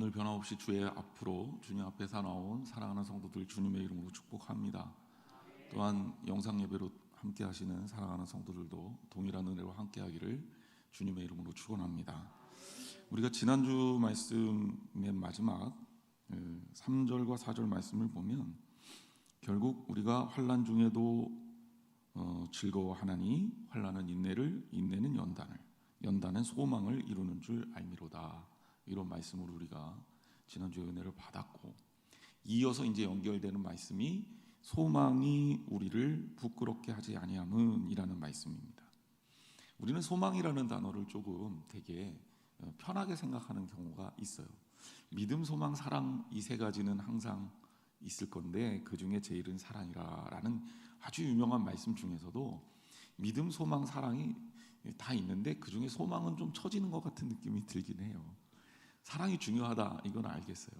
오늘 변함없이 주의 앞으로 주님 앞에서 나온 사랑하는 성도들 주님의 이름으로 축복합니다. 또한 영상 예배로 함께 하시는 사랑하는 성도들도 동일한 은혜로 함께 하기를 주님의 이름으로 축원합니다. 우리가 지난주 말씀의 마지막 3절과 4절 말씀을 보면 결국 우리가 환난 중에도 즐거워하나니 환난은 인내를, 인내는 연단을, 연단은 소망을 이루는 줄 알미로다. 이런 말씀으로 우리가 지난주에 은혜를 받았고, 이어서 이제 연결되는 말씀이 소망이 우리를 부끄럽게 하지 아니함은 이라는 말씀입니다. 우리는 소망이라는 단어를 조금 되게 편하게 생각하는 경우가 있어요. 믿음, 소망, 사랑 이 세 가지는 항상 있을 건데 그 중에 제일은 사랑이라라는 아주 유명한 말씀 중에서도 믿음, 소망, 사랑이 다 있는데 그 중에 소망은 좀 처지는 것 같은 느낌이 들긴 해요. 사랑이 중요하다 이건 알겠어요.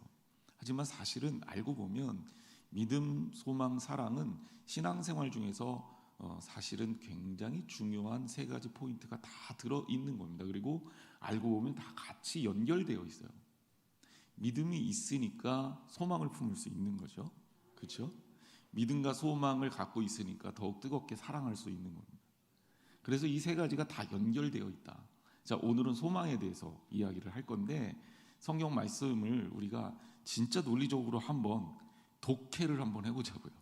하지만 사실은 알고 보면 믿음, 소망, 사랑은 신앙생활 중에서 사실은 굉장히 중요한 세 가지 포인트가 다 들어있는 겁니다. 그리고 알고 보면 다 같이 연결되어 있어요. 믿음이 있으니까 소망을 품을 수 있는 거죠. 그렇죠? 믿음과 소망을 갖고 있으니까 더욱 뜨겁게 사랑할 수 있는 겁니다. 그래서 이 세 가지가 다 연결되어 있다. 자, 오늘은 소망에 대해서 이야기를 할 건데 성경 말씀을 우리가 진짜 논리적으로 한번 독해를 한번 해보자고요.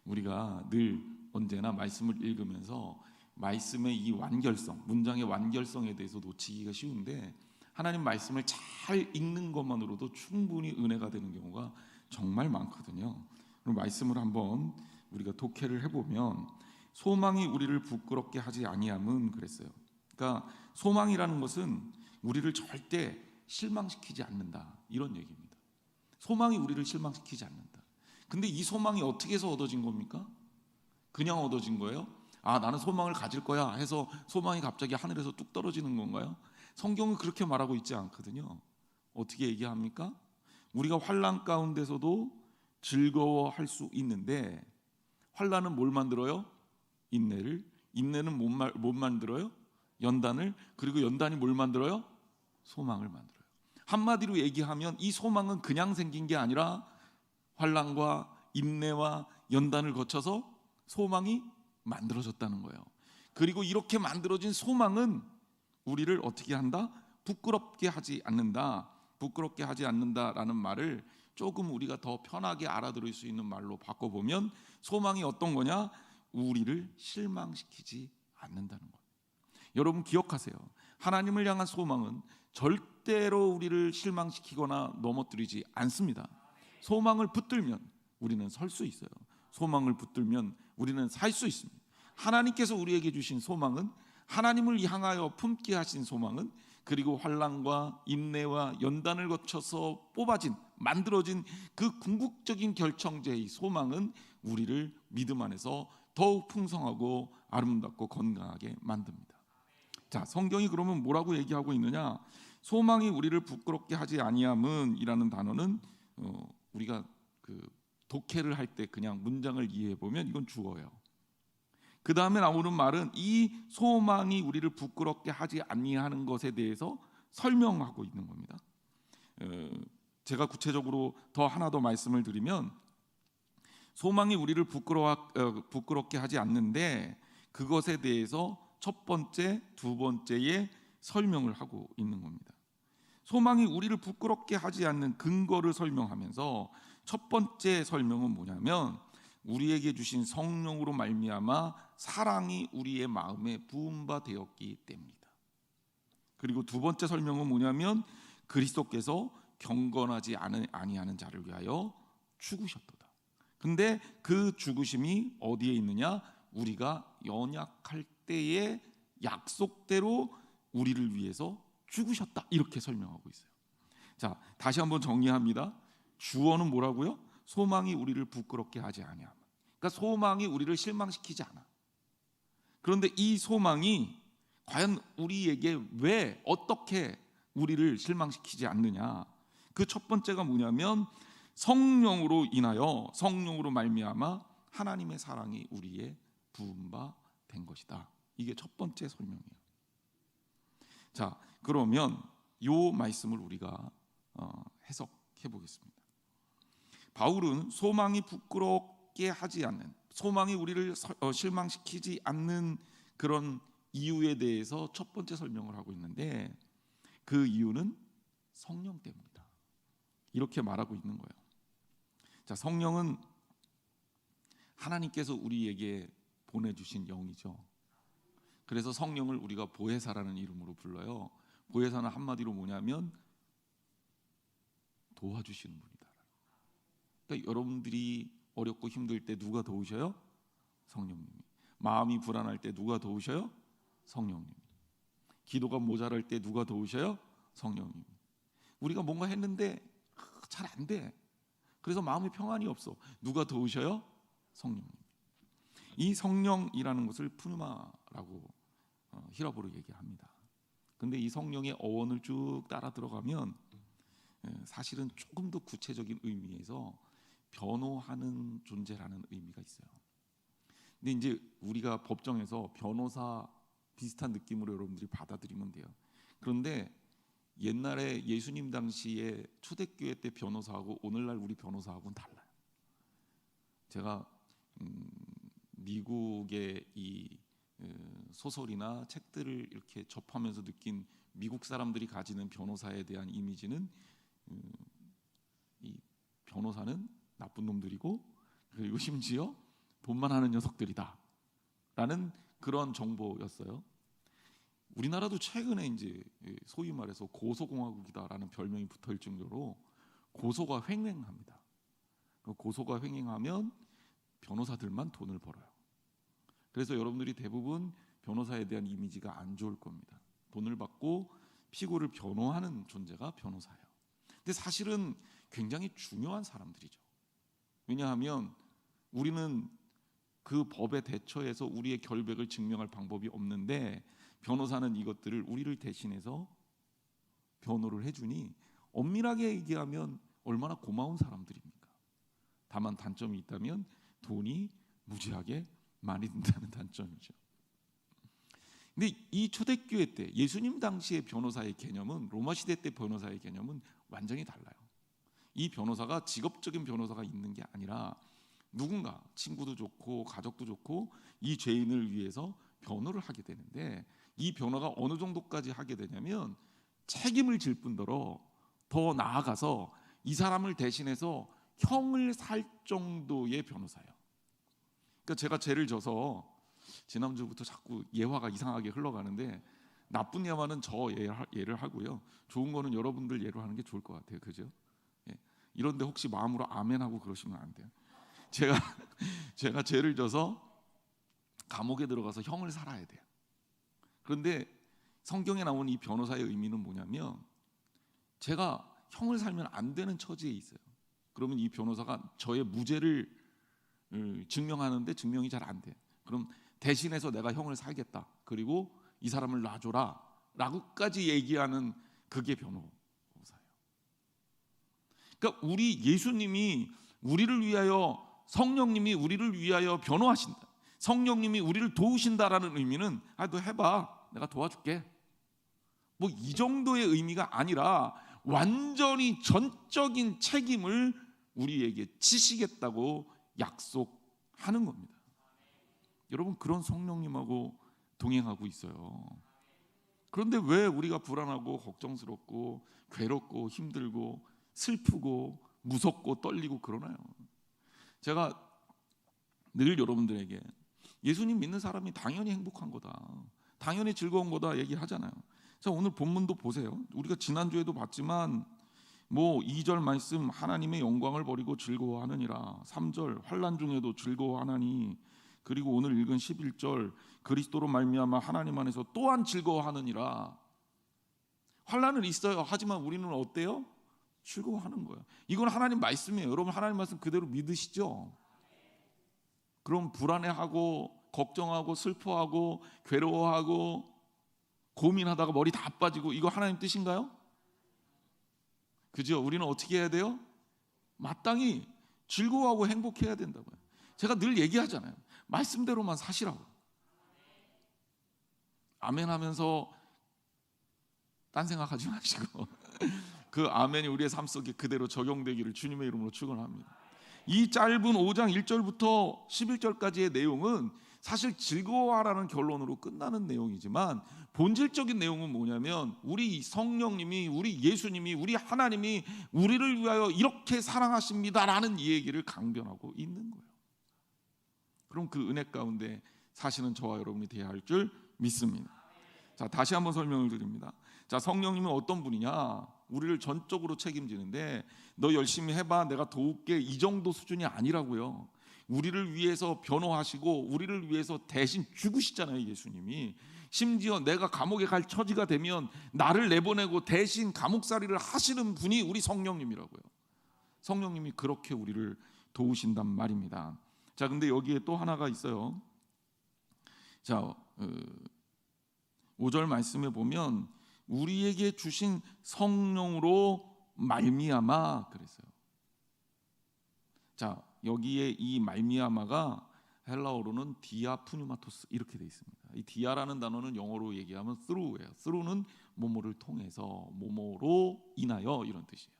우리가 늘 언제나 말씀을 읽으면서 말씀의 이 완결성, 문장의 완결성에 대해서 놓치기가 쉬운데 하나님 말씀을 잘 읽는 것만으로도 충분히 은혜가 되는 경우가 정말 많거든요. 그럼 말씀을 한번 우리가 독해를 해보면 소망이 우리를 부끄럽게 하지 아니함은 그랬어요. 그러니까 소망이라는 것은 우리를 절대 실망시키지 않는다 이런 얘기입니다. 소망이 우리를 실망시키지 않는다. 근데 이 소망이 어떻게 해서 얻어진 겁니까? 그냥 얻어진 거예요? 아, 나는 소망을 가질 거야 해서 소망이 갑자기 하늘에서 뚝 떨어지는 건가요? 성경은 그렇게 말하고 있지 않거든요. 어떻게 얘기합니까? 우리가 환난 가운데서도 즐거워할 수 있는데 환난은 뭘 만들어요? 인내를. 인내는 못 만들어요? 연단을. 그리고 연단이 뭘 만들어요? 소망을 만들어요. 한마디로 얘기하면 이 소망은 그냥 생긴 게 아니라 환난과 인내와 연단을 거쳐서 소망이 만들어졌다는 거예요. 그리고 이렇게 만들어진 소망은 우리를 어떻게 한다? 부끄럽게 하지 않는다. 부끄럽게 하지 않는다라는 말을 조금 우리가 더 편하게 알아들을 수 있는 말로 바꿔보면 소망이 어떤 거냐? 우리를 실망시키지 않는다는 거예요. 여러분 기억하세요. 하나님을 향한 소망은 절대로 우리를 실망시키거나 넘어뜨리지 않습니다. 소망을 붙들면 우리는 설 수 있어요. 소망을 붙들면 우리는 살 수 있습니다. 하나님께서 우리에게 주신 소망은, 하나님을 향하여 품게 하신 소망은, 그리고 환난과 인내와 연단을 거쳐서 뽑아진, 만들어진 그 궁극적인 결정제의 소망은 우리를 믿음 안에서 더욱 풍성하고 아름답고 건강하게 만듭니다. 자, 성경이 그러면 뭐라고 얘기하고 있느냐? 소망이 우리를 부끄럽게 하지 아니함은 이라는 단어는 우리가 그 독해를 할 때 그냥 문장을 이해해 보면 이건 주어예요. 그 다음에 나오는 말은 이 소망이 우리를 부끄럽게 하지 아니하는 것에 대해서 설명하고 있는 겁니다. 제가 구체적으로 하나 더 말씀을 드리면 소망이 우리를 부끄럽게 하지 않는데 그것에 대해서 첫 번째, 두 번째에 설명을 하고 있는 겁니다. 소망이 우리를 부끄럽게 하지 않는 근거를 설명하면서 첫 번째 설명은 뭐냐면 우리에게 주신 성령으로 말미암아 사랑이 우리의 마음에 부은 바 되었기 때문이다. 그리고 두 번째 설명은 뭐냐면 그리스도께서 경건하지 아니하는 자를 위하여 죽으셨도다. 근데 그 죽으심이 어디에 있느냐? 우리가 연약할 때의 약속대로 우리를 위해서 죽으셨다. 이렇게 설명하고 있어요. 자, 다시 한번 정리합니다. 주어는 뭐라고요? 소망이 우리를 부끄럽게 하지 아니함. 그러니까 소망이 우리를 실망시키지 않아. 그런데 이 소망이 과연 우리에게 왜 어떻게 우리를 실망시키지 않느냐? 그 첫 번째가 뭐냐면 성령으로 인하여, 성령으로 말미암아 하나님의 사랑이 우리의 부은 바 된 것이다. 이게 첫 번째 설명이에요. 자, 그러면 이 말씀을 우리가 해석해 보겠습니다. 바울은 소망이 부끄럽게 하지 않는, 소망이 우리를 실망시키지 않는 그런 이유에 대해서 첫 번째 설명을 하고 있는데, 그 이유는 성령 때문이다, 이렇게 말하고 있는 거예요. 자, 성령은 하나님께서 우리에게 보내주신 영이죠. 그래서 성령을 우리가 보혜사라는 이름으로 불러요. 보혜사는 한마디로 뭐냐면 도와주시는 분이다. 그러니까 여러분들이 어렵고 힘들 때 누가 도우셔요? 성령님이. 마음이 불안할 때 누가 도우셔요? 성령님이. 기도가 모자랄 때 누가 도우셔요? 성령님이. 우리가 뭔가 했는데 잘 안 돼. 그래서 마음에 평안이 없어. 누가 도우셔요? 성령님. 이 성령이라는 것을 푸누마라고 히라보로 얘기합니다. 근데 이 성령의 어원을 쭉 따라 들어가면 사실은 조금 더 구체적인 의미에서 변호하는 존재라는 의미가 있어요. 근데 이제 우리가 법정에서 변호사 비슷한 느낌으로 여러분들이 받아들이면 돼요. 그런데 옛날에 예수님 당시에 초대교회 때 변호사하고 오늘날 우리 변호사하고는 달라요. 제가 미국의 이 소설이나 책들을 이렇게 접하면서 느낀 미국 사람들이 가지는 변호사에 대한 이미지는 이 변호사는 나쁜 놈들이고, 그리고 심지어 돈만 하는 녀석들이다 라는 그런 정보였어요. 우리나라도 최근에 이제 소위 말해서 고소공화국이다라는 별명이 붙어있을 정도로 고소가 횡행합니다. 고소가 횡행하면 변호사들만 돈을 벌어요. 그래서 여러분들이 대부분 변호사에 대한 이미지가 안 좋을 겁니다. 돈을 받고 피고를 변호하는 존재가 변호사예요. 근데 사실은 굉장히 중요한 사람들이죠. 왜냐하면 우리는 그 법에 대처해서 우리의 결백을 증명할 방법이 없는데, 변호사는 이것들을 우리를 대신해서 변호를 해주니 엄밀하게 얘기하면 얼마나 고마운 사람들입니까? 다만 단점이 있다면 돈이 무지하게 많이 든다는 단점이죠. 근데 이 초대교회 때 예수님 당시의 변호사의 개념은 로마 시대 때 변호사의 개념은 완전히 달라요. 이 변호사가 직업적인 변호사가 있는 게 아니라 누군가 친구도 좋고 가족도 좋고 이 죄인을 위해서 변호를 하게 되는데, 이 변호가 어느 정도까지 하게 되냐면 책임을 질 뿐더러 더 나아가서 이 사람을 대신해서 형을 살 정도의 변호사예요. 그러니까 제가 죄를 져서 지난주부터 자꾸 예화가 이상하게 흘러가는데, 나쁜 예화는 저 예를 하고요, 좋은 거는 여러분들 예로 하는 게 좋을 것 같아요. 그죠? 예. 이런데 혹시 마음으로 아멘 하고 그러시면 안 돼요. 제가 죄를 져서 감옥에 들어가서 형을 살아야 돼요. 그런데 성경에 나오는 이 변호사의 의미는 뭐냐면, 제가 형을 살면 안 되는 처지에 있어요. 그러면 이 변호사가 저의 무죄를 증명하는데 증명이 잘 안 돼. 그럼 대신해서 내가 형을 살겠다, 그리고 이 사람을 놔줘라 라고까지 얘기하는 그게 변호사예요. 그러니까 우리 예수님이 우리를 위하여, 성령님이 우리를 위하여 변호하신다, 성령님이 우리를 도우신다라는 의미는 너 해봐, 내가 도와줄게, 뭐 이 정도의 의미가 아니라 완전히 전적인 책임을 우리에게 지시겠다고 약속하는 겁니다. 여러분, 그런 성령님하고 동행하고 있어요. 그런데 왜 우리가 불안하고 걱정스럽고 괴롭고 힘들고 슬프고 무섭고 떨리고 그러나요? 제가 늘 여러분들에게 예수님 믿는 사람이 당연히 행복한 거다, 당연히 즐거운 거다 얘기하잖아요. 자, 오늘 본문도 보세요. 우리가 지난주에도 봤지만 2절 말씀, 하나님의 영광을 버리고 즐거워하느니라. 3절, 환난 중에도 즐거워하나니. 그리고 오늘 읽은 11절, 그리스도로 말미암아 하나님 안에서 또한 즐거워하느니라. 환난은 있어요. 하지만 우리는 어때요? 즐거워하는 거예요. 이건 하나님 말씀이에요. 여러분, 하나님 말씀 그대로 믿으시죠? 그럼 불안해하고 걱정하고 슬퍼하고 괴로워하고 고민하다가 머리 다 빠지고, 이거 하나님 뜻인가요? 그죠? 우리는 어떻게 해야 돼요? 마땅히 즐거워하고 행복해야 된다고요. 제가 늘 얘기하잖아요. 말씀대로만 사시라고. 아멘 하면서 딴 생각하지 마시고 그 아멘이 우리의 삶 속에 그대로 적용되기를 주님의 이름으로 축원합니다. 이 짧은 5장 1절부터 11절까지의 내용은 사실 즐거워하라는 결론으로 끝나는 내용이지만 본질적인 내용은 뭐냐면 우리 성령님이, 우리 예수님이, 우리 하나님이 우리를 위하여 이렇게 사랑하십니다라는 이 얘기를 강변하고 있는 거예요. 그럼 그 은혜 가운데 사시는 저와 여러분이 되어야 할 줄 믿습니다. 자, 다시 한번 설명을 드립니다. 자, 성령님은 어떤 분이냐? 우리를 전적으로 책임지는데 너 열심히 해봐, 내가 도울게, 이 정도 수준이 아니라고요. 우리를 위해서 변호하시고 우리를 위해서 대신 죽으시잖아요, 예수님이. 심지어 내가 감옥에 갈 처지가 되면 나를 내보내고 대신 감옥살이를 하시는 분이 우리 성령님이라고요. 성령님이 그렇게 우리를 도우신단 말입니다. 자, 근데 여기에 또 하나가 있어요. 자, 5절 말씀에 보면 우리에게 주신 성령으로 말미암아 그랬어요. 자, 여기에 이 말미암아가 헬라어로는 디아푸뉴마토스 이렇게 돼 있습니다. 이 디아라는 단어는 영어로 얘기하면 through예요. through는 뭐뭐를 통해서, 뭐뭐로 인하여 이런 뜻이에요.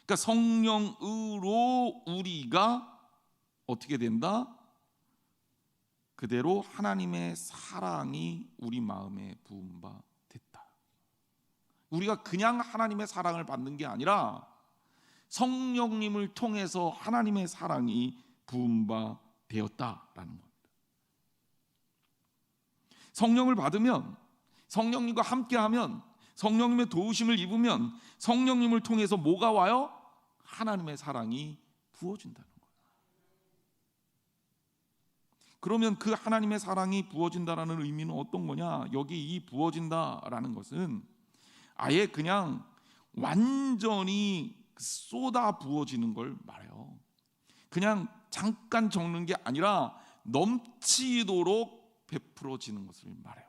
그러니까 성령으로 우리가 어떻게 된다? 그대로 하나님의 사랑이 우리 마음에 부은 바 됐다. 우리가 그냥 하나님의 사랑을 받는 게 아니라 성령님을 통해서 하나님의 사랑이 부은 바 되었다라는 겁니다. 성령을 받으면, 성령님과 함께하면, 성령님의 도우심을 입으면 성령님을 통해서 뭐가 와요? 하나님의 사랑이 부어진다는 거예요. 그러면 그 하나님의 사랑이 부어진다라는 의미는 어떤 거냐? 여기 이 부어진다라는 것은 아예 그냥 완전히 쏟아 부어지는 걸 말해요. 그냥 잠깐 적는 게 아니라 넘치도록 베풀어지는 것을 말해요.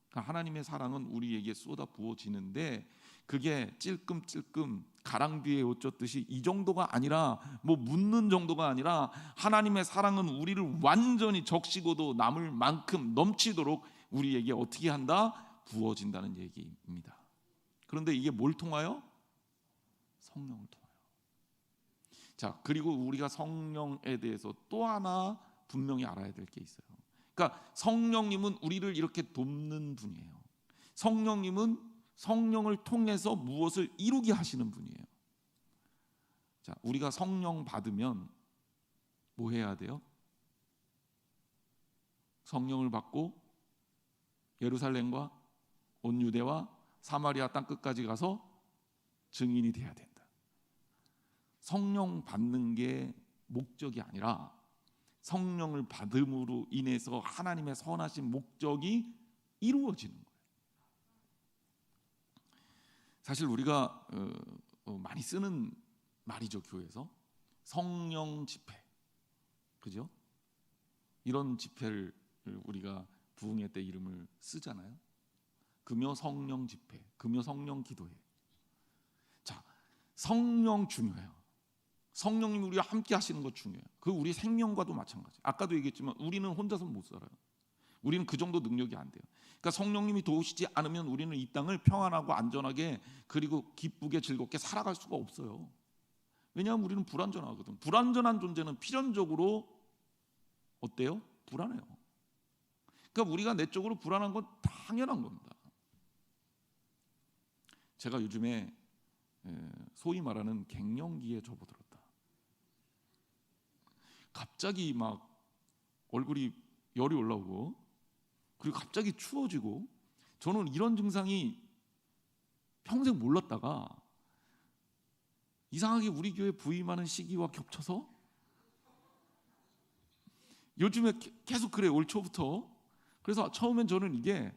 그러니까 하나님의 사랑은 우리에게 쏟아 부어지는데 그게 찔끔찔끔 가랑비에 옷 젖듯이 이 정도가 아니라 뭐 묻는 정도가 아니라 하나님의 사랑은 우리를 완전히 적시고도 남을 만큼 넘치도록 우리에게 어떻게 한다? 부어진다는 얘기입니다. 그런데 이게 뭘 통하여? 성령을 통하여. 자, 그리고 우리가 성령에 대해서 또 하나 분명히 알아야 될 게 있어요. 그러니까 성령님은 우리를 이렇게 돕는 분이에요. 성령님은 성령을 통해서 무엇을 이루게 하시는 분이에요. 자, 우리가 성령 받으면 뭐 해야 돼요? 성령을 받고 예루살렘과 온 유대와 사마리아 땅 끝까지 가서 증인이 돼야 된다. 성령 받는 게 목적이 아니라 성령을 받음으로 인해서 하나님의 선하신 목적이 이루어지는 거예요. 사실 우리가 많이 쓰는 말이죠, 교회에서 성령 집회, 그죠? 이런 집회를 우리가 부흥회 때 이름을 쓰잖아요. 금요 성령 집회, 금요 성령 기도회. 자, 성령 중요해요. 성령님이 우리와 함께 하시는 것 중요해요. 그 우리 생명과도 마찬가지. 아까도 얘기했지만 우리는 혼자서는 못 살아요. 우리는 그 정도 능력이 안 돼요. 그러니까 성령님이 도우시지 않으면 우리는 이 땅을 평안하고 안전하게 그리고 기쁘게 즐겁게 살아갈 수가 없어요. 왜냐하면 우리는 불안전하거든. 불안전한 존재는 필연적으로 어때요? 불안해요. 그러니까 우리가 내적으로 불안한 건 당연한 겁니다. 제가 요즘에 소위 말하는 갱년기에 접어들었다. 갑자기 막 얼굴이 열이 올라오고 그리고 갑자기 추워지고 저는 이런 증상이 평생 몰랐다가 이상하게 우리 교회 부임하는 시기와 겹쳐서 요즘에 계속 그래, 올 초부터. 그래서 처음엔 저는 이게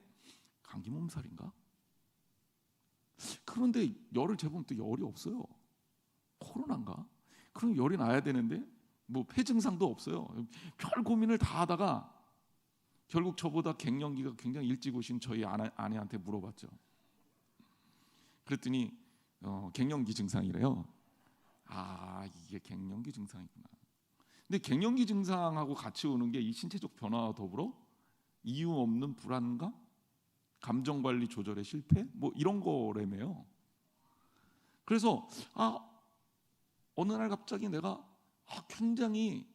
감기 몸살인가? 그런데 열을 재보면 또 열이 없어요. 코로나인가? 그럼 열이 나야 되는데 뭐 폐 증상도 없어요. 별 고민을 다 하다가 결국 저보다 갱년기가 굉장히 일찍 오신 저희 아내한테 물어봤죠. 그랬더니 갱년기 증상이래요. 아, 이게 갱년기 증상이구나. 근데 갱년기 증상하고 같이 오는 게 이 신체적 변화와 더불어 이유 없는 불안감, 감정관리 조절의 실패, 뭐 이런 거라며요. 그래서 어느 날 갑자기 내가 굉장히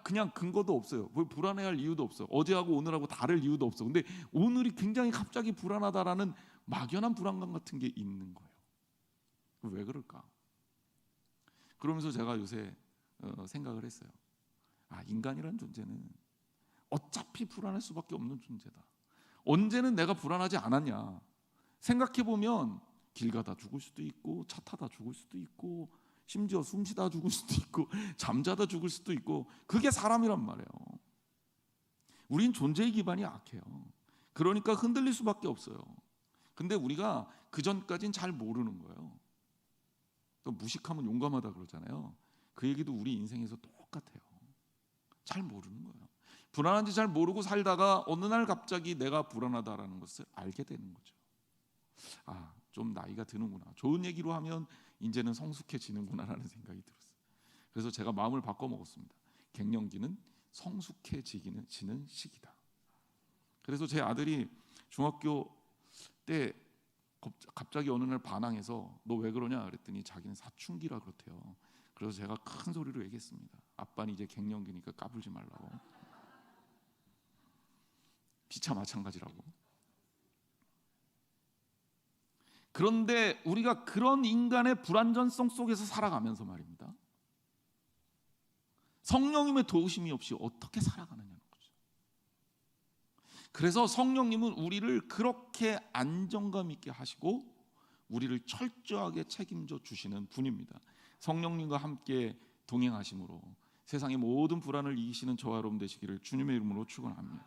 그냥 근거도 없어요. 뭐 불안해할 이유도 없어. 어제하고 오늘하고 다를 이유도 없어. 근데 오늘이 굉장히 갑자기 불안하다라는 막연한 불안감 같은 게 있는 거예요. 왜 그럴까? 그러면서 제가 요새 생각을 했어요. 인간이란 존재는 어차피 불안할 수밖에 없는 존재다. 언제는 내가 불안하지 않았냐? 생각해보면 길 가다 죽을 수도 있고, 차 타다 죽을 수도 있고, 심지어 숨쉬다 죽을 수도 있고, 잠자다 죽을 수도 있고, 그게 사람이란 말이에요. 우린 존재의 기반이 약해요. 그러니까 흔들릴 수밖에 없어요. 근데 우리가 그 전까진 잘 모르는 거예요. 또 무식하면 용감하다 그러잖아요. 그 얘기도 우리 인생에서 똑같아요. 잘 모르는 거예요. 불안한지 잘 모르고 살다가 어느 날 갑자기 내가 불안하다라는 것을 알게 되는 거죠. 좀 나이가 드는구나. 좋은 얘기로 하면 이제는 성숙해지는구나라는 생각이 들었어요. 그래서 제가 마음을 바꿔 먹었습니다. 갱년기는 성숙해지는 시기다. 그래서 제 아들이 중학교 때 갑자기 어느 날 반항해서 너 왜 그러냐 그랬더니 자기는 사춘기라 그렇대요. 그래서 제가 큰 소리로 얘기했습니다. 아빠는 이제 갱년기니까 까불지 말라고. 피차 마찬가지라고. 그런데 우리가 그런 인간의 불안전성 속에서 살아가면서 말입니다. 성령님의 도우심이 없이 어떻게 살아가느냐는 거죠. 그래서 성령님은 우리를 그렇게 안정감 있게 하시고 우리를 철저하게 책임져 주시는 분입니다. 성령님과 함께 동행하심으로 세상의 모든 불안을 이기시는 저와 여러분 되시기를 주님의 이름으로 축원합니다.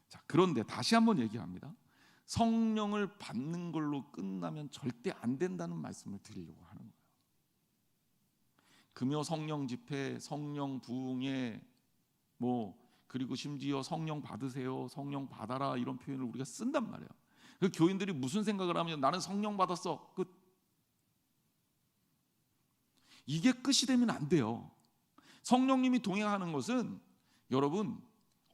자, 그런데 다시 한번 얘기합니다. 성령을 받는 걸로 끝나면 절대 안 된다는 말씀을 드리려고 하는 거예요. 금요 성령 집회, 성령 부흥회, 그리고 심지어 성령 받으세요, 성령 받아라 이런 표현을 우리가 쓴단 말이에요. 그 교인들이 무슨 생각을 하면 나는 성령 받았어, 끝. 이게 끝이 되면 안 돼요. 성령님이 동행하는 것은 여러분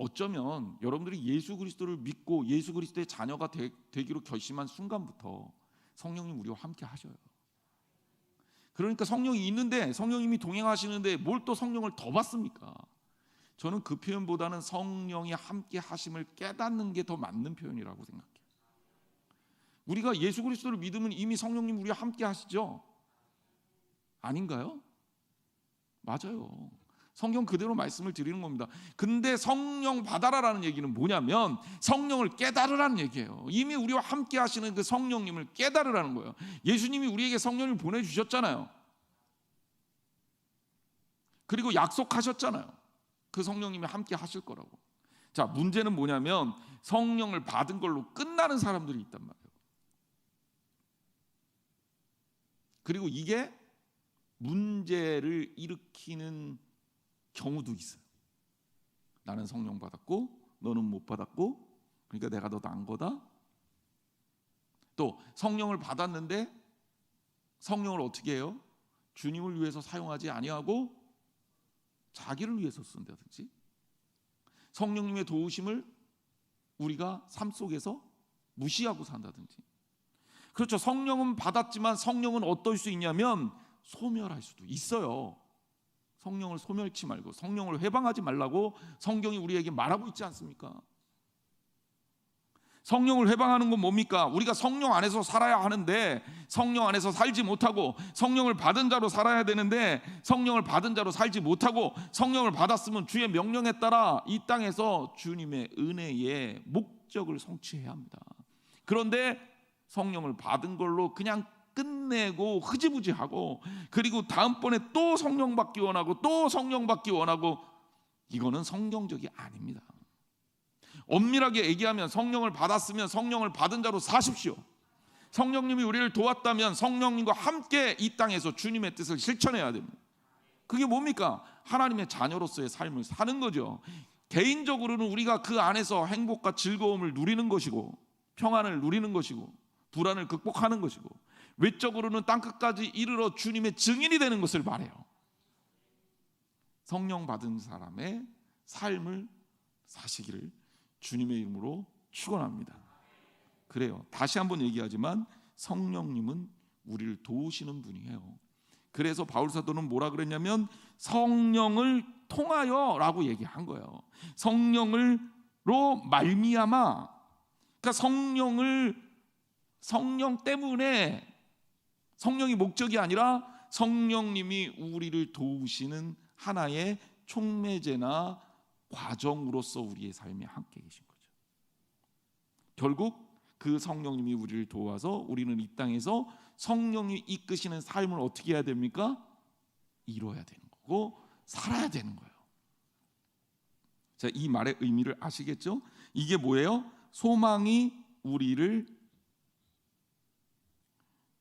어쩌면 여러분들이 예수 그리스도를 믿고 예수 그리스도의 자녀가 되기로 결심한 순간부터 성령님 우리와 함께 하셔요. 그러니까 성령이 있는데 성령님이 동행하시는데 뭘 또 성령을 더 받습니까? 저는 그 표현보다는 성령이 함께 하심을 깨닫는 게 더 맞는 표현이라고 생각해요. 우리가 예수 그리스도를 믿으면 이미 성령님 우리와 함께 하시죠? 아닌가요? 맞아요. 성경 그대로 말씀을 드리는 겁니다. 근데 성령 받아라라는 얘기는 뭐냐면 성령을 깨달으라는 얘기예요. 이미 우리와 함께 하시는 그 성령님을 깨달으라는 거예요. 예수님이 우리에게 성령을 보내주셨잖아요. 그리고 약속하셨잖아요. 그 성령님이 함께 하실 거라고. 자, 문제는 뭐냐면 성령을 받은 걸로 끝나는 사람들이 있단 말이에요. 그리고 이게 문제를 일으키는 경우도 있어요. 나는 성령 받았고 너는 못 받았고 그러니까 내가 더 나은 거다. 또 성령을 받았는데 성령을 어떻게 해요? 주님을 위해서 사용하지 아니하고 자기를 위해서 쓴다든지 성령님의 도우심을 우리가 삶 속에서 무시하고 산다든지. 그렇죠. 성령은 받았지만 성령은 어떨 수 있냐면 소멸할 수도 있어요. 성령을 소멸치 말고 성령을 회방하지 말라고 성경이 우리에게 말하고 있지 않습니까? 성령을 회방하는 건 뭡니까? 우리가 성령 안에서 살아야 하는데 성령 안에서 살지 못하고 성령을 받은 자로 살아야 되는데 성령을 받은 자로 살지 못하고 성령을 받았으면 주의 명령에 따라 이 땅에서 주님의 은혜의 목적을 성취해야 합니다. 그런데 성령을 받은 걸로 그냥 끝내고 흐지부지하고 그리고 다음번에 또 성령 받기 원하고 또 성령 받기 원하고 이거는 성경적이 아닙니다. 엄밀하게 얘기하면 성령을 받았으면 성령을 받은 자로 사십시오. 성령님이 우리를 도왔다면 성령님과 함께 이 땅에서 주님의 뜻을 실천해야 됩니다. 그게 뭡니까? 하나님의 자녀로서의 삶을 사는 거죠. 개인적으로는 우리가 그 안에서 행복과 즐거움을 누리는 것이고 평안을 누리는 것이고 불안을 극복하는 것이고 외적으로는 땅끝까지 이르러 주님의 증인이 되는 것을 말해요. 성령 받은 사람의 삶을 사시기를 주님의 이름으로 축원합니다. 그래요. 다시 한번 얘기하지만 성령님은 우리를 도우시는 분이에요. 그래서 바울 사도는 뭐라 그랬냐면 성령을 통하여라고 얘기한 거예요. 성령으로 말미암아, 그러니까 성령 때문에, 성령이 목적이 아니라 성령님이 우리를 도우시는 하나의 촉매제나 과정으로서 우리의 삶에 함께 계신 거죠. 결국 그 성령님이 우리를 도와서 우리는 이 땅에서 성령이 이끄시는 삶을 어떻게 해야 됩니까? 이뤄야 되는 거고 살아야 되는 거예요. 자, 이 말의 의미를 아시겠죠? 이게 뭐예요? 소망이 우리를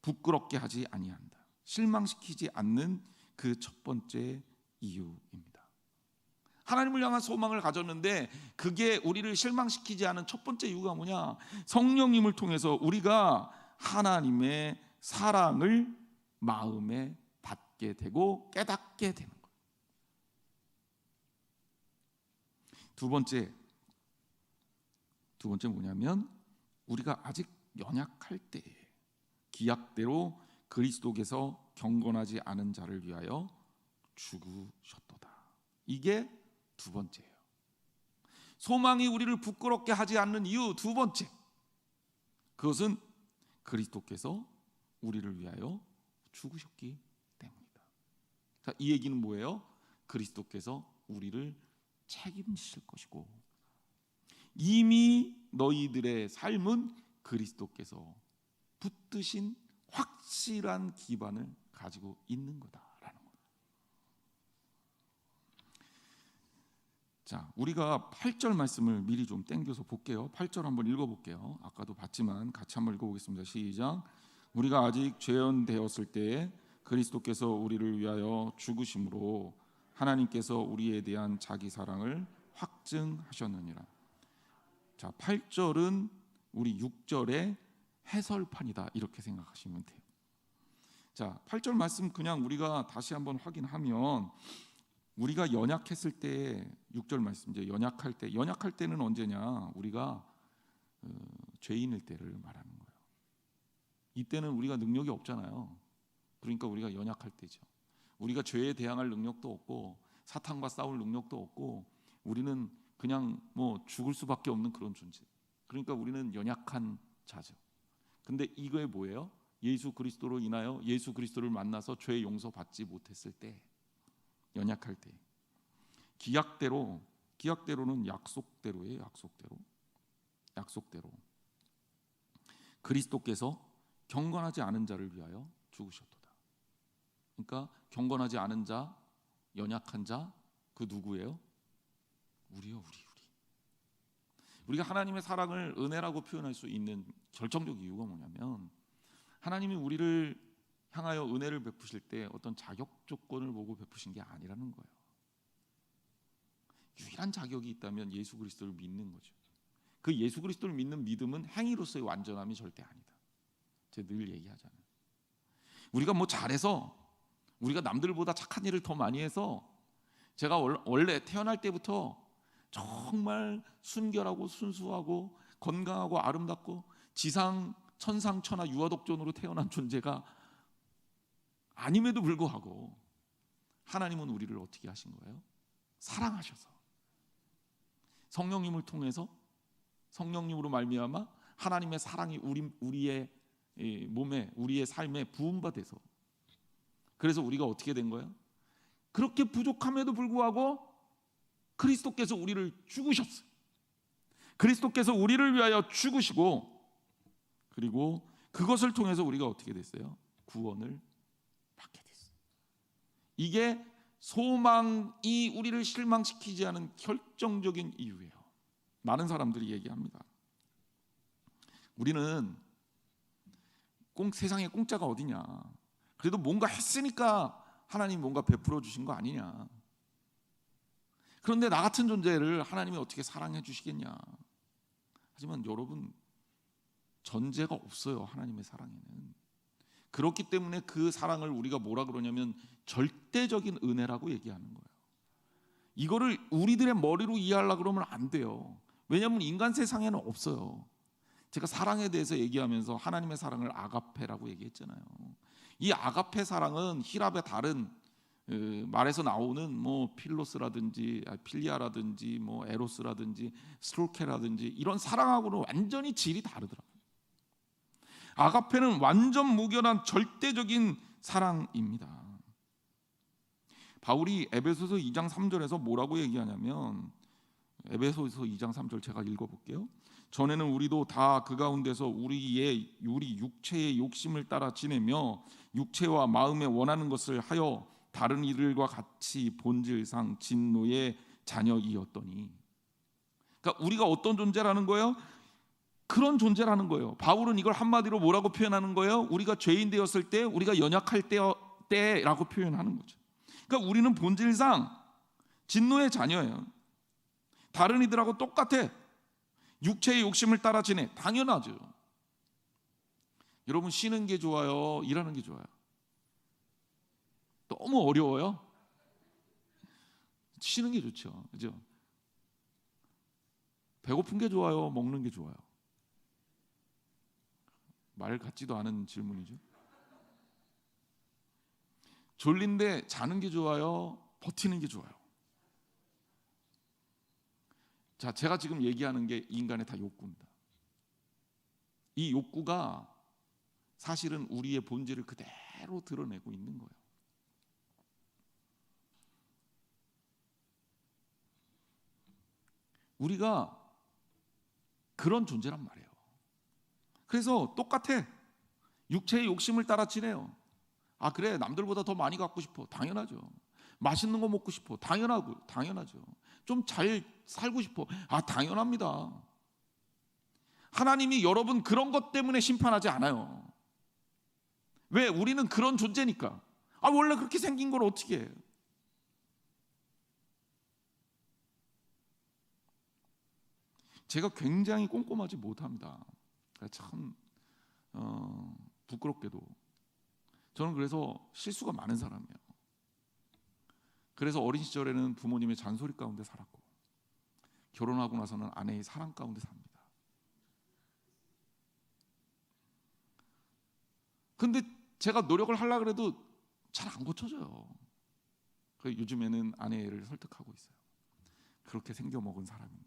부끄럽게 하지 아니한다, 실망시키지 않는 그 첫 번째 이유입니다. 하나님을 향한 소망을 가졌는데 그게 우리를 실망시키지 않은 첫 번째 이유가 뭐냐? 성령님을 통해서 우리가 하나님의 사랑을 마음에 받게 되고 깨닫게 되는 거예요. 두 번째 뭐냐면 우리가 아직 연약할 때에 기약대로 그리스도께서 경건하지 않은 자를 위하여 죽으셨도다. 이게 두 번째예요. 소망이 우리를 부끄럽게 하지 않는 이유 두 번째, 그것은 그리스도께서 우리를 위하여 죽으셨기 때문이다. 자, 이 얘기는 뭐예요? 그리스도께서 우리를 책임지실 것이고 이미 너희들의 삶은 그리스도께서 붙드신 확실한 기반을 가지고 있는 거다라는 거예요. 자, 우리가 8절 말씀을 미리 좀 땡겨서 볼게요. 8절 한번 읽어볼게요. 아까도 봤지만 같이 한번 읽어보겠습니다. 시작. 우리가 아직 죄인 되었을 때에 그리스도께서 우리를 위하여 죽으심으로 하나님께서 우리에 대한 자기 사랑을 확증하셨느니라. 자, 8절은 우리 6절의 해설판이다 이렇게 생각하시면 돼요. 자, 8절 말씀 그냥 우리가 다시 한번 확인하면 우리가 연약했을 때 6절 말씀, 이제 연약할 때는 언제냐? 우리가 죄인일 때를 말하는 거예요. 이때는 우리가 능력이 없잖아요. 그러니까 우리가 연약할 때죠. 우리가 죄에 대항할 능력도 없고 사탄과 싸울 능력도 없고 우리는 그냥 뭐 죽을 수밖에 없는 그런 존재. 그러니까 우리는 연약한 자죠. 근데 이거에 뭐예요? 예수 그리스도로 인하여 예수 그리스도를 만나서 죄 용서받지 못했을 때, 연약할 때, 기약대로는 약속대로예요. 약속대로 그리스도께서 경건하지 않은 자를 위하여 죽으셨도다. 그러니까 경건하지 않은 자, 연약한 자, 그 누구예요? 우리요. 우리가 하나님의 사랑을 은혜라고 표현할 수 있는 결정적 이유가 뭐냐면 하나님이 우리를 향하여 은혜를 베푸실 때 어떤 자격 조건을 보고 베푸신 게 아니라는 거예요. 유일한 자격이 있다면 예수 그리스도를 믿는 거죠. 그 예수 그리스도를 믿는 믿음은 행위로서의 완전함이 절대 아니다. 제가 늘 얘기하잖아요. 우리가 뭐 잘해서, 우리가 남들보다 착한 일을 더 많이 해서, 제가 원래 태어날 때부터 정말 순결하고 순수하고 건강하고 아름답고 지상 천상 천하 유아독존으로 태어난 존재가 아님에도 불구하고 하나님은 우리를 어떻게 하신 거예요? 사랑하셔서 성령님을 통해서, 성령님으로 말미암아 하나님의 사랑이 우리의 몸에, 우리의 삶에 부음받아서, 그래서 우리가 어떻게 된 거예요? 그렇게 부족함에도 불구하고 그리스도께서 우리를 죽으셨어요. 그리스도께서 우리를 위하여 죽으시고, 그리고 그것을 통해서 우리가 어떻게 됐어요? 구원을 받게 됐어요. 이게 소망이 우리를 실망시키지 않은 결정적인 이유예요. 많은 사람들이 얘기합니다. 우리는 세상에 공짜가 어디냐, 그래도 뭔가 했으니까 하나님 뭔가 베풀어 주신 거 아니냐. 그런데 나 같은 존재를 하나님이 어떻게 사랑해 주시겠냐. 하지만 여러분, 전제가 없어요. 하나님의 사랑에는. 그렇기 때문에 그 사랑을 우리가 뭐라 그러냐면 절대적인 은혜라고 얘기하는 거예요. 이거를 우리들의 머리로 이해하려고 그러면 안 돼요. 왜냐하면 인간 세상에는 없어요. 제가 사랑에 대해서 얘기하면서 하나님의 사랑을 아가페라고 얘기했잖아요. 이 아가페 사랑은 히랍의 다른 말에서 나오는 뭐 필로스라든지 필리아라든지 뭐 에로스라든지 스톨케라든지 이런 사랑하고는 완전히 질이 다르더라고요. 아가페는 완전 무결한 절대적인 사랑입니다. 바울이 에베소서 2장 3절에서 뭐라고 얘기하냐면, 에베소서 2장 3절 제가 읽어볼게요. 전에는 우리도 다 그 가운데서 우리 육체의 욕심을 따라 지내며 육체와 마음에 원하는 것을 하여 다른 이들과 같이 본질상 진노의 자녀이었더니, 그러니까 우리가 어떤 존재라는 거예요? 그런 존재라는 거예요. 바울은 이걸 한마디로 뭐라고 표현하는 거예요? 우리가 죄인 되었을 때, 우리가 연약할 때라고 표현하는 거죠. 그러니까 우리는 본질상 진노의 자녀예요. 다른 이들하고 똑같아. 육체의 욕심을 따라 지내. 당연하죠. 여러분, 쉬는 게 좋아요? 일하는 게 좋아요? 너무 어려워요? 쉬는 게 좋죠. 그죠? 배고픈 게 좋아요? 먹는 게 좋아요? 말 같지도 않은 질문이죠. 졸린데 자는 게 좋아요? 버티는 게 좋아요? 자, 제가 지금 얘기하는 게 인간의 다 욕구입니다. 이 욕구가 사실은 우리의 본질을 그대로 드러내고 있는 거예요. 우리가 그런 존재란 말이에요. 그래서 똑같아. 육체의 욕심을 따라 지내요. 아, 그래, 남들보다 더 많이 갖고 싶어. 당연하죠. 맛있는 거 먹고 싶어. 당연하죠. 좀 잘 살고 싶어. 아, 당연합니다. 하나님이 여러분 그런 것 때문에 심판하지 않아요. 왜? 우리는 그런 존재니까. 아, 원래 그렇게 생긴 걸 어떻게 해? 제가 굉장히 꼼꼼하지 못합니다. 참 부끄럽게도 저는 그래서 실수가 많은 사람이에요. 그래서 어린 시절에는 부모님의 잔소리 가운데 살았고, 결혼하고 나서는 아내의 사랑 가운데 삽니다. 근데 제가 노력을 하려고 해도 잘 안 고쳐져요. 그래서 요즘에는 아내를 설득하고 있어요. 그렇게 생겨먹은 사람이니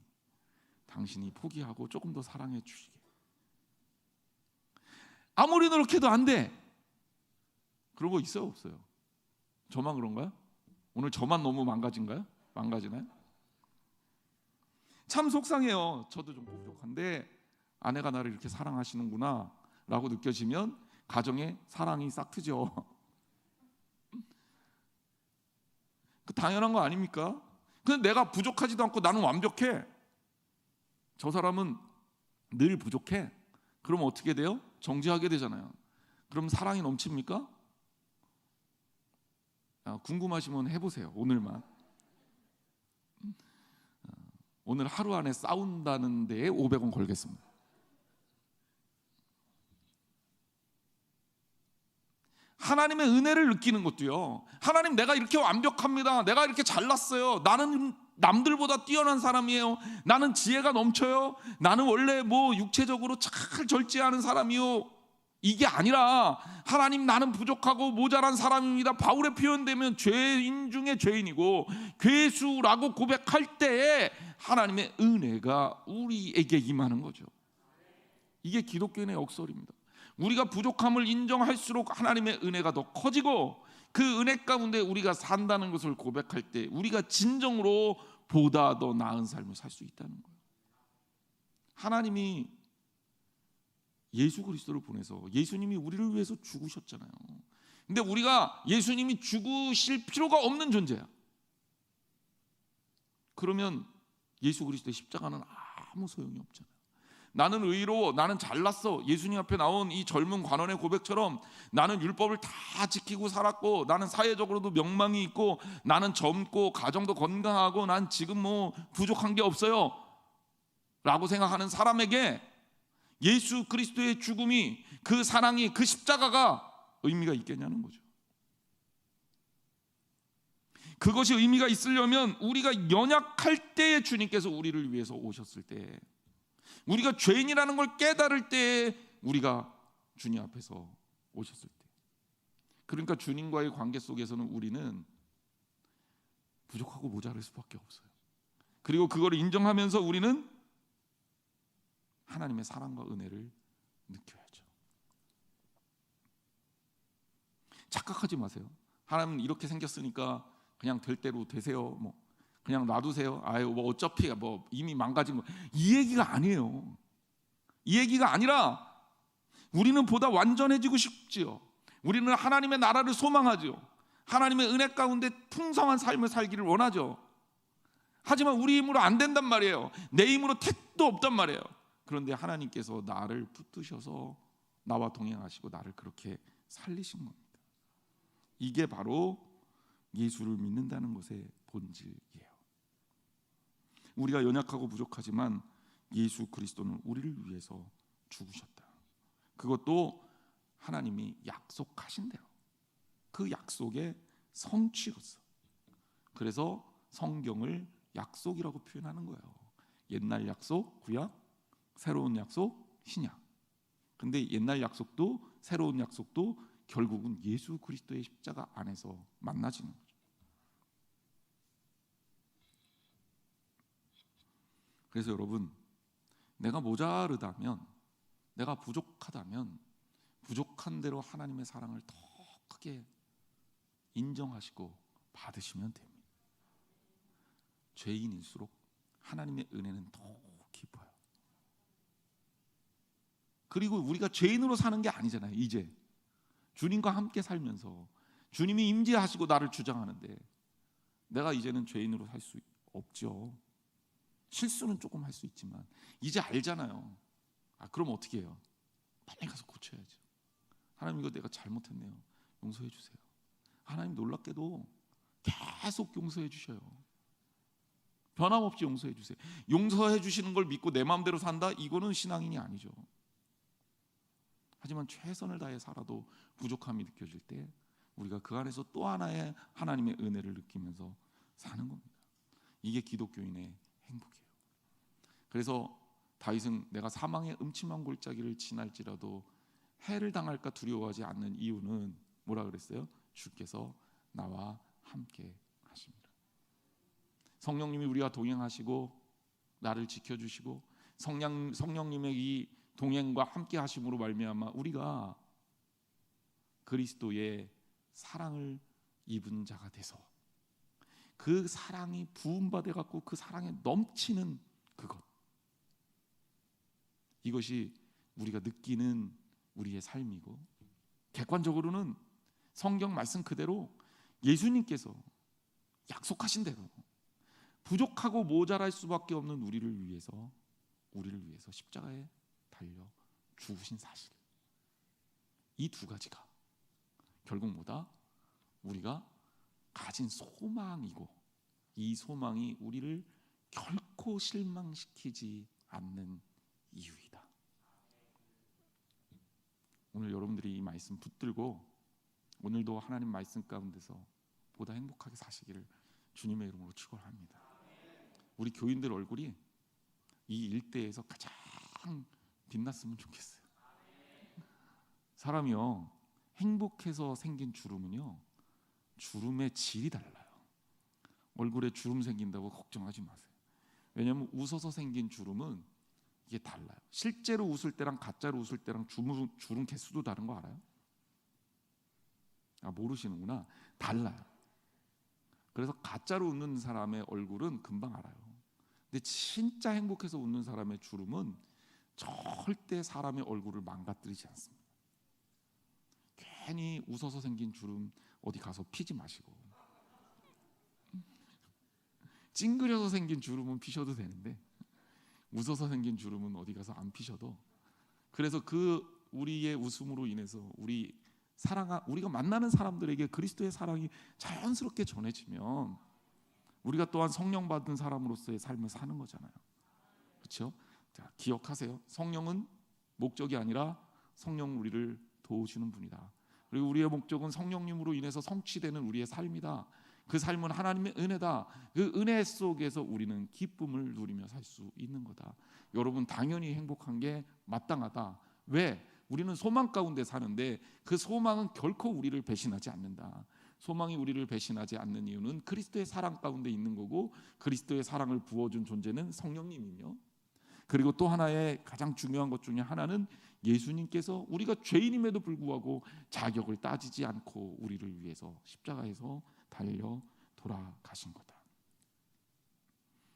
당신이 포기하고 조금 더 사랑해 주시게. 아무리 노력해도 안 돼. 그런 거 있어요, 없어요? 저만 그런가요? 오늘 저만 너무 망가지나요? 참 속상해요. 저도 좀 부족한데 아내가 나를 이렇게 사랑하시는구나 라고 느껴지면 가정에 사랑이 싹 트죠. 그 당연한 거 아닙니까? 근데 내가 부족하지도 않고 나는 완벽해. 저 사람은 늘 부족해. 그럼 어떻게 돼요? 정죄하게 되잖아요. 그럼 사랑이 넘칩니까? 궁금하시면 해보세요. 오늘만. 오늘 하루 안에 싸운다는 데에 500원 걸겠습니다. 하나님의 은혜를 느끼는 것도요. 하나님, 내가 이렇게 완벽합니다. 내가 이렇게 잘났어요. 나는 남들보다 뛰어난 사람이에요. 나는 지혜가 넘쳐요. 나는 원래 뭐 육체적으로 잘 절제하는 사람이요. 이게 아니라 하나님, 나는 부족하고 모자란 사람입니다. 바울의 표현되면 죄인 중에 죄인이고 괴수라고 고백할 때에 하나님의 은혜가 우리에게 임하는 거죠. 이게 기독교인의 역설입니다. 우리가 부족함을 인정할수록 하나님의 은혜가 더 커지고, 그 은혜 가운데 우리가 산다는 것을 고백할 때 우리가 진정으로 보다 더 나은 삶을 살 수 있다는 거예요. 하나님이 예수 그리스도를 보내서, 예수님이 우리를 위해서 죽으셨잖아요. 근데 우리가 예수님이 죽으실 필요가 없는 존재야. 그러면 예수 그리스도의 십자가는 아무 소용이 없잖아요. 나는 의로워, 나는 잘났어. 예수님 앞에 나온 이 젊은 관원의 고백처럼 나는 율법을 다 지키고 살았고, 나는 사회적으로도 명망이 있고, 나는 젊고 가정도 건강하고, 난 지금 뭐 부족한 게 없어요 라고 생각하는 사람에게 예수 그리스도의 죽음이, 그 사랑이, 그 십자가가 의미가 있겠냐는 거죠. 그것이 의미가 있으려면 우리가 연약할 때에 주님께서 우리를 위해서 오셨을 때, 우리가 죄인이라는 걸 깨달을 때 우리가 주님 앞에서 오셨을 때, 그러니까 주님과의 관계 속에서는 우리는 부족하고 모자랄 수밖에 없어요. 그리고 그걸 인정하면서 우리는 하나님의 사랑과 은혜를 느껴야죠. 착각하지 마세요. 하나님은 이렇게 생겼으니까 그냥 될 대로 되세요. 그냥 놔두세요. 아유 어차피 이미 망가진 거. 이 얘기가 아니에요. 이 얘기가 아니라 우리는 보다 완전해지고 싶지요. 우리는 하나님의 나라를 소망하죠. 하나님의 은혜 가운데 풍성한 삶을 살기를 원하죠. 하지만 우리 힘으로 안 된단 말이에요. 내 힘으로 택도 없단 말이에요. 그런데 하나님께서 나를 붙드셔서 나와 동행하시고 나를 그렇게 살리신 겁니다. 이게 바로 예수를 믿는다는 것의 본질이에요. 우리가 연약하고 부족하지만 예수 그리스도는 우리를 위해서 죽으셨다. 그것도 하나님이 약속하신 대로, 그 약속의 성취로서. 그래서 성경을 약속이라고 표현하는 거예요. 옛날 약속, 구약, 새로운 약속, 신약. 근데 옛날 약속도 새로운 약속도 결국은 예수 그리스도의 십자가 안에서 만나지는 거죠. 그래서 여러분, 내가 모자르다면, 내가 부족하다면 부족한 대로 하나님의 사랑을 더 크게 인정하시고 받으시면 됩니다. 죄인일수록 하나님의 은혜는 더 깊어요. 그리고 우리가 죄인으로 사는 게 아니잖아요. 이제 주님과 함께 살면서 주님이 임재하시고 나를 주장하는데 내가 이제는 죄인으로 살 수 없죠. 실수는 조금 할 수 있지만 이제 알잖아요. 그럼 어떻게 해요? 빨리 가서 고쳐야죠. 하나님 이거 내가 잘못했네요. 용서해 주세요. 하나님 놀랍게도 계속 용서해 주셔요. 변함없이 용서해 주세요. 용서해 주시는 걸 믿고 내 마음대로 산다? 이거는 신앙인이 아니죠. 하지만 최선을 다해 살아도 부족함이 느껴질 때 우리가 그 안에서 또 하나의 하나님의 은혜를 느끼면서 사는 겁니다. 이게 기독교인의 행복이에요. 그래서 다윗은 내가 사망의 음침한 골짜기를 지날지라도 해를 당할까 두려워하지 않는 이유는 뭐라 그랬어요? 주께서 나와 함께 하십니다. 성령님이 우리와 동행하시고 나를 지켜주시고 성령님의 이 동행과 함께 하심으로 말미암아 우리가 그리스도의 사랑을 입은 자가 돼서 그 사랑이 부음받아 갖고 그 사랑에 넘치는 그것, 이것이 우리가 느끼는 우리의 삶이고, 객관적으로는 성경 말씀 그대로 예수님께서 약속하신 대로 부족하고 모자랄 수밖에 없는 우리를 위해서 십자가에 달려 죽으신 사실, 이 두 가지가 결국 뭐다? 우리가 가진 소망이고, 이 소망이 우리를 결코 실망시키지 않는 이유이다. 오늘 여러분들이 이 말씀 붙들고 오늘도 하나님 말씀 가운데서 보다 행복하게 사시기를 주님의 이름으로 축원합니다. 우리 교인들 얼굴이 이 일대에서 가장 빛났으면 좋겠어요. 사람이요, 행복해서 생긴 주름은요, 주름의 질이 달라요. 얼굴에 주름 생긴다고 걱정하지 마세요. 왜냐하면 웃어서 생긴 주름은 이게 달라요. 실제로 웃을 때랑 가짜로 웃을 때랑 주름 개수도 다른 거 알아요? 모르시는구나. 달라요. 그래서 가짜로 웃는 사람의 얼굴은 금방 알아요. 근데 진짜 행복해서 웃는 사람의 주름은 절대 사람의 얼굴을 망가뜨리지 않습니다. 괜히 웃어서 생긴 주름 어디 가서 피지 마시고, 찡그려서 생긴 주름은 피셔도 되는데 웃어서 생긴 주름은 어디 가서 안 피셔도, 그래서 그 우리의 웃음으로 인해서 우리가 만나는 사람들에게 그리스도의 사랑이 자연스럽게 전해지면 우리가 또한 성령 받은 사람으로서의 삶을 사는 거잖아요. 그렇죠? 자, 기억하세요. 성령은 목적이 아니라 성령은 우리를 도우시는 분이다. 그리고 우리의 목적은 성령님으로 인해서 성취되는 우리의 삶이다. 그 삶은 하나님의 은혜다. 그 은혜 속에서 우리는 기쁨을 누리며 살 수 있는 거다. 여러분, 당연히 행복한 게 마땅하다. 왜? 우리는 소망 가운데 사는데 그 소망은 결코 우리를 배신하지 않는다. 소망이 우리를 배신하지 않는 이유는 그리스도의 사랑 가운데 있는 거고, 그리스도의 사랑을 부어준 존재는 성령님이며, 그리고 또 하나의 가장 중요한 것 중에 하나는 예수님께서 우리가 죄인임에도 불구하고 자격을 따지지 않고 우리를 위해서 십자가에서 달려 돌아가신 거다.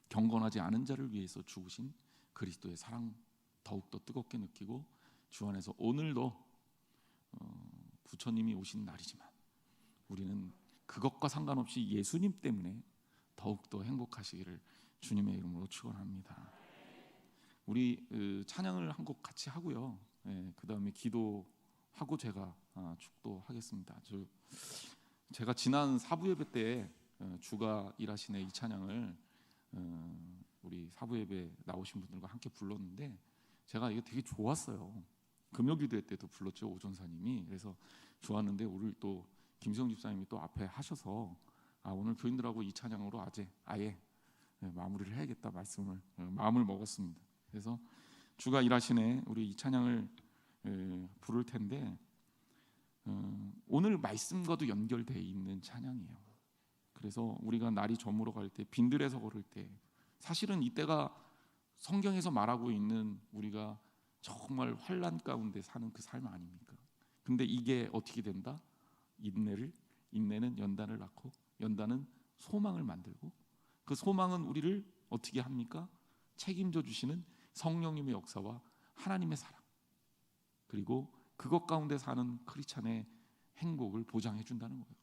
경건하지 않은 자를 위해서 죽으신 그리스도의 사랑 더욱더 뜨겁게 느끼고, 주 안에서 오늘도 부처님이 오신 날이지만 우리는 그것과 상관없이 예수님 때문에 더욱더 행복하시기를 주님의 이름으로 축원합니다. 우리 찬양을 한 곡 같이 하고요. 그 다음에 기도하고 제가 축도하겠습니다. 제가 지난 사부 예배 때 주가 일하시네 이 찬양을 우리 사부 예배 나오신 분들과 함께 불렀는데, 제가 이게 되게 좋았어요. 금요기도회 때도 불렀죠, 오전사님이. 그래서 좋았는데 오늘 또 김수영 집사님이 또 앞에 하셔서 오늘 교인들하고 이 찬양으로 아예 마무리를 해야겠다 말씀을 마음을 먹었습니다. 그래서 주가 일하시네 우리 이 찬양을 부를 텐데, 오늘 말씀과도 연결되어 있는 찬양이에요. 그래서 우리가 날이 저물어 갈 때, 빈들에서 걸을 때, 사실은 이때가 성경에서 말하고 있는 우리가 정말 환난 가운데 사는 그 삶 아닙니까? 근데 이게 어떻게 된다? 인내는 연단을 낳고, 연단은 소망을 만들고, 그 소망은 우리를 어떻게 합니까? 책임져 주시는 성령님의 역사와 하나님의 사랑, 그리고 그것 가운데 사는 크리스찬의 행복을 보장해 준다는 거예요.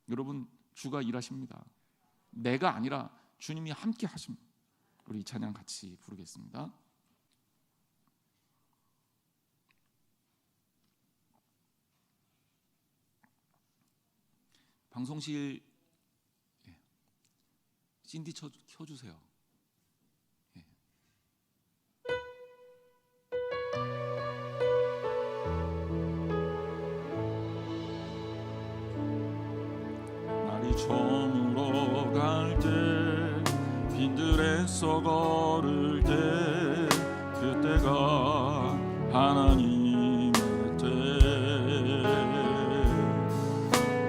여러분, 주가 일하십니다. 내가 아니라 주님이 함께 하십니다. 우리 이 찬양 같이 부르겠습니다. 방송실 신디 켜주세요. 날이 저물어 갈 때, 빈들에서 걸을 때, 그때가 하나님의 때,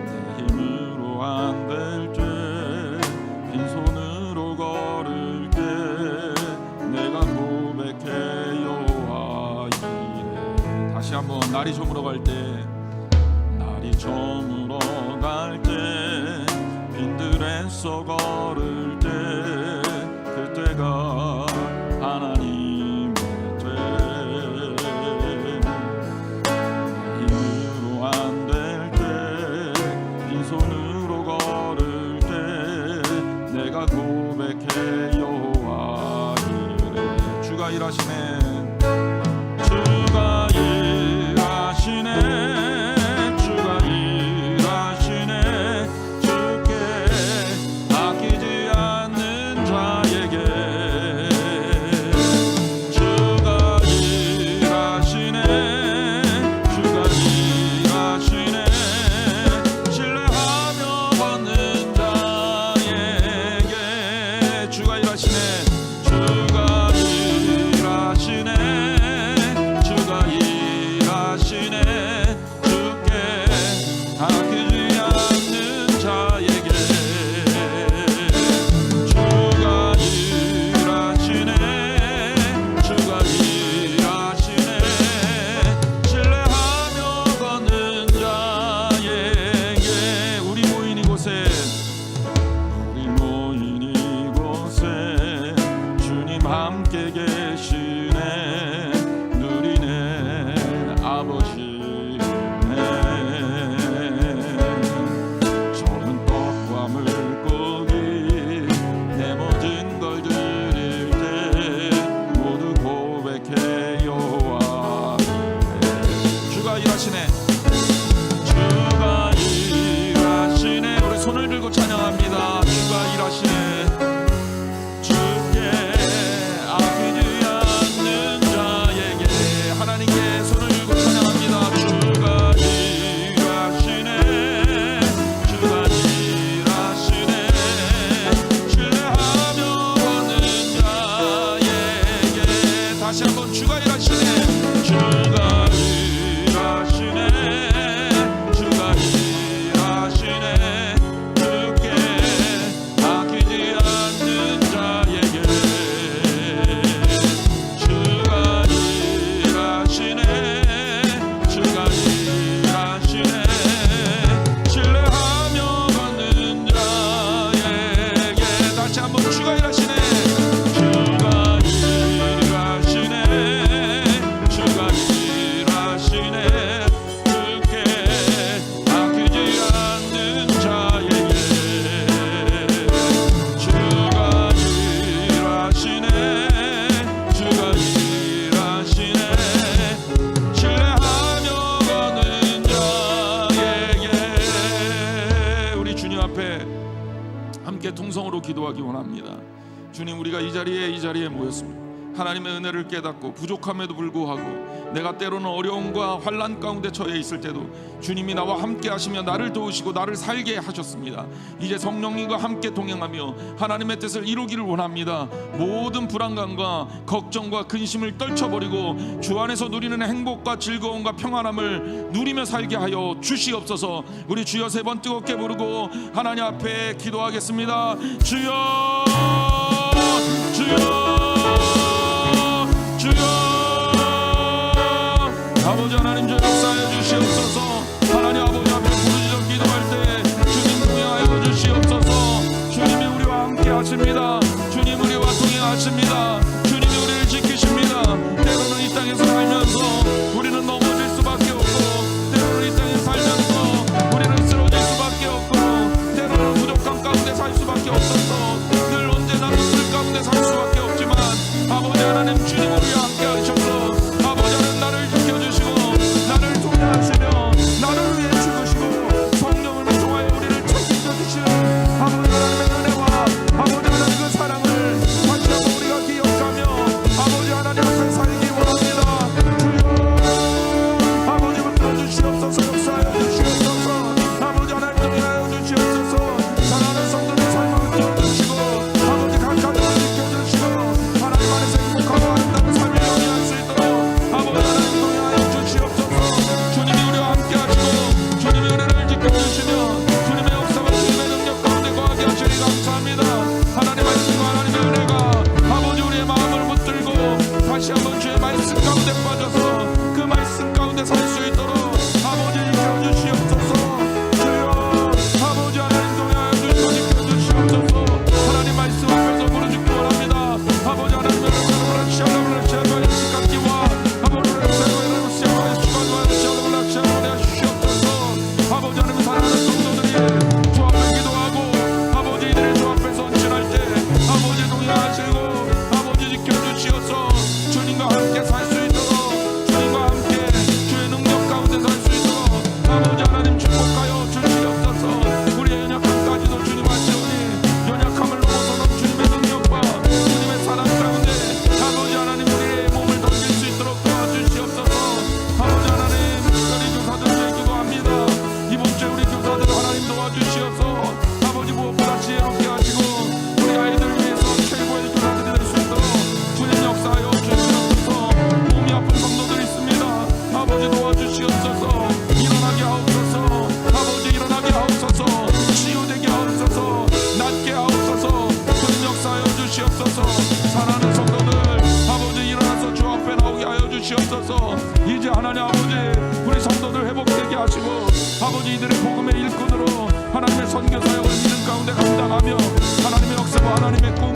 내 힘으로 안 될 때, 빈손으로 걸을 때, 내가 고백해 여호와 이래. 다시 한번, 날이 저물어 갈 때, 날이 저물어 갈 때, 빈들에서 걸을 때, 그때가 하나님의 때, 내 힘으로 안 될 때, 빈손으로 걸을 때, 내가 고백해 여호와 이래. 주가 일하시네. 주가 일하시네. 주가 일하시네. 주께 아끼지 않는 한번 주가 일하시네. 주가 일하시네. 주가 일하시네. 주께 아끼지 않는 자에게 주가 일하시네. 주가 일하시네. 신뢰하며 받는 자에게 다시 한번 주가 일하시네. 주가 일하시네. 주가 일하시네. 주께 아끼지 않는 자에게 주가 일하시네. 주가 일하시네. 신뢰하며 가는 자에게. 우리 주님 앞에 함께 통성으로 기도하기 원합니다. 주님, 우리가 이 자리에 모였습니다. 하나님의 은혜를 깨닫고 부족함에도 불구하고 내가 때로는 어려움과 환난 가운데 처해 있을 때도 주님이 나와 함께 하시며 나를 도우시고 나를 살게 하셨습니다. 이제 성령님과 함께 동행하며 하나님의 뜻을 이루기를 원합니다. 모든 불안감과 걱정과 근심을 떨쳐버리고 주 안에서 누리는 행복과 즐거움과 평안함을 누리며 살게 하여 주시옵소서. 우리 주여 3번 뜨겁게 부르고 하나님 앞에 기도하겠습니다. 주여, 주여, 주여. 아버지 하나님, 저 역사해 주시옵소서. 하나님 아버지 앞에 부르짖어 기도할 때 주님 동행하여 주시옵소서. 주님이 우리와 함께 하십니다. 주님 우리와 동행하십니다. 주님이 우리를 지키십니다. 때로는 이 땅에서 살면서 우리는 넘어질 수밖에 없고, 때로는 이 땅에서 살면서 우리는 쓰러질 수밖에 없고, 때로는 부족함 가운데 살 수밖에 없어서 늘 언제나 눈물 가운데 살 수밖에 없지만, 아버지 하나님, 주님 우리와 함께 하셔서 아버지 하나님 나를 지켜주시고 나를 동행하시며 나를 위해 죽으시고 성령을 통하여 우리를 책임져 주시는 아버지 하나님의 은혜와 아버지 하나님 그 사랑을 다시 한번 우리가 기억하며 아버지 하나님 앞에 살기 원합니다. 주여, 아버지 붙들어 주시옵소서. 역사하여 주시옵소서. 아버지 하나님 동행하여 주시옵소서. 사랑하는 성도들 삶을 붙들어 주시고 아버지 각 가정을 지켜주시고 하나님 안에서 행복하고 아름다운 삶을 영위할 수 있도록 아버지 하나님 동행하여 주시옵소서. 주님이 우리와 함께 하시고 주님의 은혜를 지켜주시며 주님의 역사와 주님의 능력 가운데 거하게 하시니 감사합니다. 하나님의 말씀과 하나님의 은혜가 아버지 우리의 마음을 붙들고 다시 한번 주의 말씀 가운데 빠져서 그 말씀 가운데 살 수 있도록 아버지 지켜주시옵소서. 주여, 아버지 하나님 동행하여 주시고 지켜주시옵소서. 하나님 말씀 앞에서 부르짖기 원합니다. 아버지 하나님의 은혜를 시작하며 시작하여 시작기와 아버지 은혜를 시작하여 시작하여 시작하여 주시옵소서. 아버지 하나님, 사랑하는 성도들이 주 앞에 기도하고 아버지 이들의 주 앞에 헌신할 때 아버지 동행하시고 아버지 지켜주시옵소서. 주님과 함께 살 수 있도록 주님과 함께 주의 능력 가운데 살 수 있도록 아버지 하나님 축복하여 주시옵소서. 우리의 연약함까지도 주님 아시오니 연약함을 넘어서는 주님의 능력과 주님의 사랑 가운데 아버지 하나님 우리의 몸을 던질 수 있도록 도와주시옵소서. 아버지 하나님, 특별히 교사들을 기도합니다. 이번 주에 우리 교사들 하나님 도와주시옵소서. 아버지 무엇보다 지혜롭게 하시고 우리 아이들 위해서 최고의 교사들이 될 수 있도록 주님 역사하여 주시옵소서. 몸이 아픈 성도들 있습니다. 아버지 도와주시옵소서. 일어나게 하옵소서. 아버지 일어나게 하옵소서. 치유되게 하옵소서. 낫게 하옵소서. 주님 역사하여 주시옵소서. 사랑하는 성도들 아버지 일어나서 주 앞에 나오게 하여 주시옵소서. 이제 하나님 아버지 우리 성도들 회복되게 하시고 아버지 이들의 복음의 일꾼으로 하나님의 선교 사역을 믿는 가운데 감당하며 하나님의 역사와 하나님의 꿈을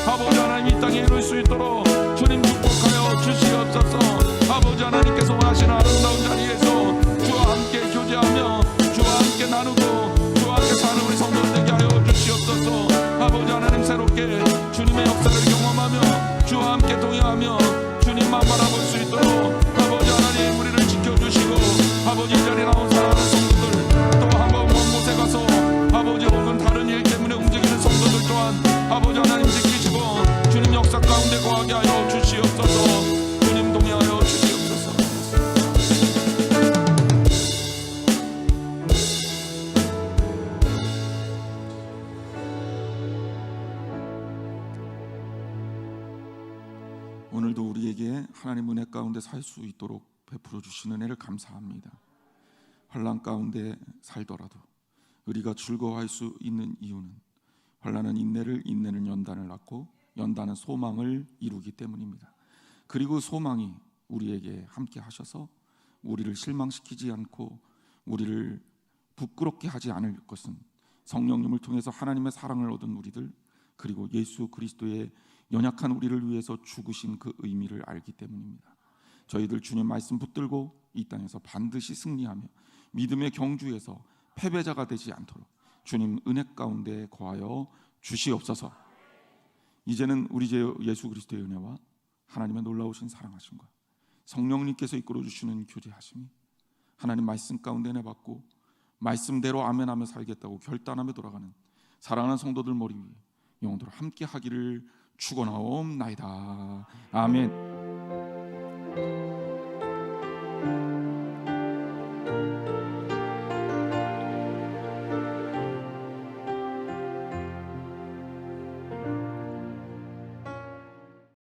아버지 하나님 이 땅에 이룰 수 있도록 주님 축복하여 주시옵소서. 아버지 하나님께서 원하시는 아름다운 자리에서 주와 함께 교제하며 주와 함께 나누고 주와 함께 사는 우리 성도들 되게 하여 주시옵소서. 아버지 하나님, 새롭게 주님의 역사를 경험하며 주와 함께 동행하며 주님만 바라볼 수 있도록 아버지 하나님 우리를 지켜주시고 아버지 이 자리에 나온 사랑하는 성도들 또 한 번 먼 곳에 가서 아버지 혹은 다른 일 때문에 움직이는 성도들 또한 아버지 하나님 지키시고 주님 역사 가운데 거하게 하여 주시옵소서. 주님 동행하여 주시옵소서. 오늘도 우리에게 하나님 하나님 은혜 가운데 살 수 있도록 베풀어 주시는 은혜를 감사합니다. 환난 가운데 살더라도 우리가 즐거워할 수 있는 이유는 환난은 인내를, 인내는 연단을 낳고 연단은 소망을 이루기 때문입니다. 그리고 소망이 우리에게 함께 하셔서 우리를 실망시키지 않고 우리를 부끄럽게 하지 않을 것은 성령님을 통해서 하나님의 사랑을 얻은 우리들, 그리고 예수 그리스도의 연약한 우리를 위해서 죽으신 그 의미를 알기 때문입니다. 저희들 주님 말씀 붙들고 이 땅에서 반드시 승리하며 믿음의 경주에서 패배자가 되지 않도록 주님 은혜 가운데 거하여 주시옵소서. 이제는 우리 주 예수 그리스도의 은혜와 하나님의 놀라우신 사랑하심과 성령님께서 이끌어 주시는 교제하심이 하나님 말씀 가운데 은혜 받고 말씀대로 아멘하며 살겠다고 결단하며 돌아가는 사랑하는 성도들 머리 위에 영원토록 함께 하기를 축원하옵나이다. 아멘.